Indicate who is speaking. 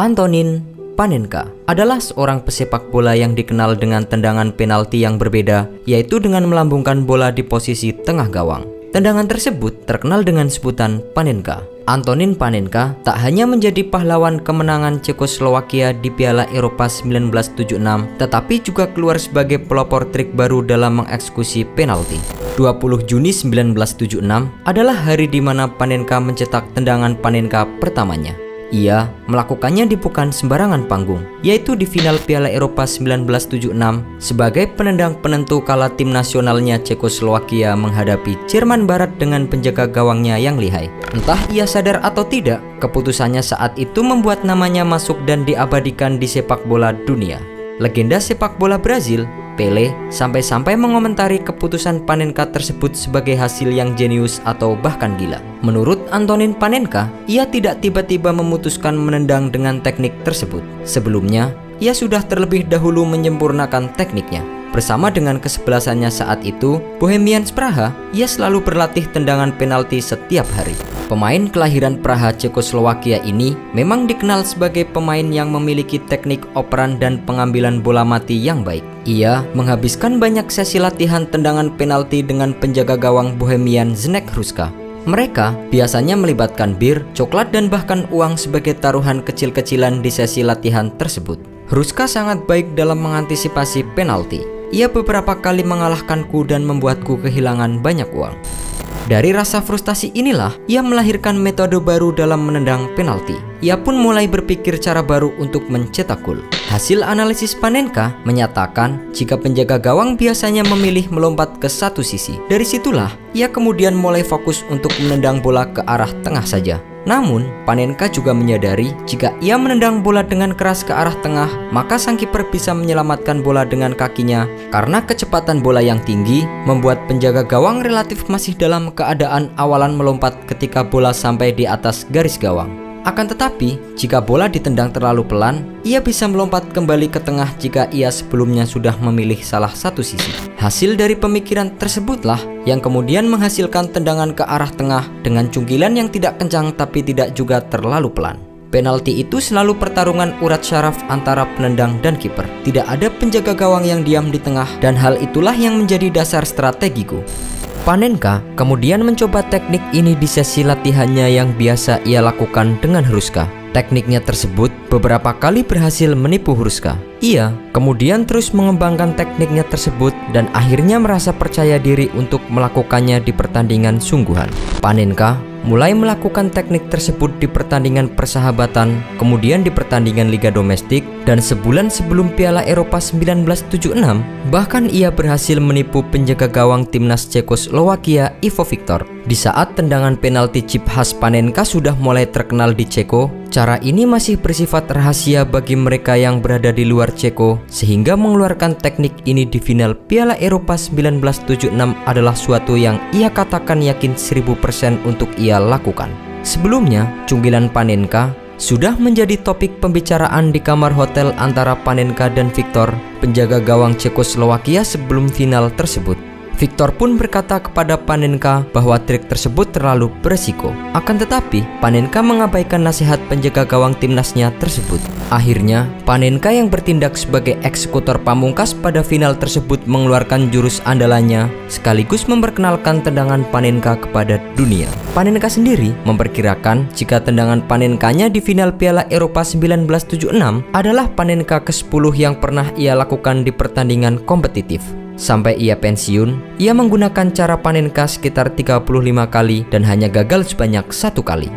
Speaker 1: Antonin Panenka adalah seorang pesepak bola yang dikenal dengan tendangan penalti yang berbeda, yaitu dengan melambungkan bola di posisi tengah gawang. Tendangan tersebut terkenal dengan sebutan Panenka. Antonin Panenka tak hanya menjadi pahlawan kemenangan Cekoslowakia di Piala Eropa 1976, tetapi juga keluar sebagai pelopor trik baru dalam mengeksekusi penalti. 20 Juni 1976 adalah hari di mana Panenka mencetak tendangan Panenka pertamanya. Ia melakukannya di bukan sembarangan panggung, yaitu di final Piala Eropa 1976 sebagai penendang penentu kala tim nasionalnya Cekoslowakia menghadapi Jerman Barat dengan penjaga gawangnya yang lihai. Entah ia sadar atau tidak, keputusannya saat itu membuat namanya masuk dan diabadikan di sepak bola dunia. Legenda sepak bola Brazil, Pelé, sampai-sampai mengomentari keputusan Panenka tersebut sebagai hasil yang jenius atau bahkan gila. Menurut Antonin Panenka, ia tidak tiba-tiba memutuskan menendang dengan teknik tersebut. Sebelumnya, ia sudah terlebih dahulu menyempurnakan tekniknya. Bersama dengan kesebelasannya saat itu, Bohemians Praha, ia selalu berlatih tendangan penalti setiap hari. Pemain kelahiran Praha, Cekoslowakia ini memang dikenal sebagai pemain yang memiliki teknik operan dan pengambilan bola mati yang baik. Ia menghabiskan banyak sesi latihan tendangan penalti dengan penjaga gawang Bohemian Zdeněk Hruška. Mereka biasanya melibatkan bir, coklat, dan bahkan uang sebagai taruhan kecil-kecilan di sesi latihan tersebut. Hruška sangat baik dalam mengantisipasi penalti. Ia beberapa kali mengalahkanku dan membuatku kehilangan banyak uang. Dari rasa frustasi inilah ia melahirkan metode baru dalam menendang penalti. Ia pun mulai berpikir cara baru untuk mencetak gol. Hasil analisis Panenka menyatakan jika penjaga gawang biasanya memilih melompat ke satu sisi. Dari situlah ia kemudian mulai fokus untuk menendang bola ke arah tengah saja. Namun, Panenka juga menyadari jika ia menendang bola dengan keras ke arah tengah, maka sang kiper bisa menyelamatkan bola dengan kakinya karena kecepatan bola yang tinggi membuat penjaga gawang relatif masih dalam keadaan awalan melompat ketika bola sampai di atas garis gawang. Akan tetapi, jika bola ditendang terlalu pelan, ia bisa melompat kembali ke tengah jika ia sebelumnya sudah memilih salah satu sisi. Hasil dari pemikiran tersebutlah yang kemudian menghasilkan tendangan ke arah tengah dengan cungkilan yang tidak kencang tapi tidak juga terlalu pelan. Penalti itu selalu pertarungan urat syaraf antara penendang dan kiper. Tidak ada penjaga gawang yang diam di tengah, dan hal itulah yang menjadi dasar strategiku. Panenka kemudian mencoba teknik ini di sesi latihannya yang biasa ia lakukan dengan Hruška. Tekniknya tersebut beberapa kali berhasil menipu Hruška. Ia kemudian terus mengembangkan tekniknya tersebut dan akhirnya merasa percaya diri untuk melakukannya di pertandingan sungguhan. Panenka mulai melakukan teknik tersebut di pertandingan persahabatan, kemudian di pertandingan liga domestik, dan sebulan sebelum Piala Eropa 1976, bahkan ia berhasil menipu penjaga gawang timnas Cekoslowakia Ivo Viktor. Di saat tendangan penalti chip khas Panenka sudah mulai terkenal di Ceko, cara ini masih bersifat rahasia bagi mereka yang berada di luar Ceko, sehingga mengeluarkan teknik ini di final Piala Eropa 1976 adalah suatu yang ia katakan yakin 1000% untuk ia lakukan. Sebelumnya, cungkilan Panenka sudah menjadi topik pembicaraan di kamar hotel antara Panenka dan Viktor, penjaga gawang Cekoslowakia sebelum final tersebut. Viktor pun berkata kepada Panenka bahwa trik tersebut terlalu beresiko. Akan tetapi, Panenka mengabaikan nasihat penjaga gawang timnasnya tersebut. Akhirnya, Panenka yang bertindak sebagai eksekutor pamungkas pada final tersebut mengeluarkan jurus andalannya, sekaligus memperkenalkan tendangan Panenka kepada dunia. Panenka sendiri memperkirakan jika tendangan Panenkanya di final Piala Eropa 1976 adalah Panenka ke-10 yang pernah ia lakukan di pertandingan kompetitif. Sampai ia pensiun, ia menggunakan cara Panenka sekitar 35 kali dan hanya gagal sebanyak 1 kali.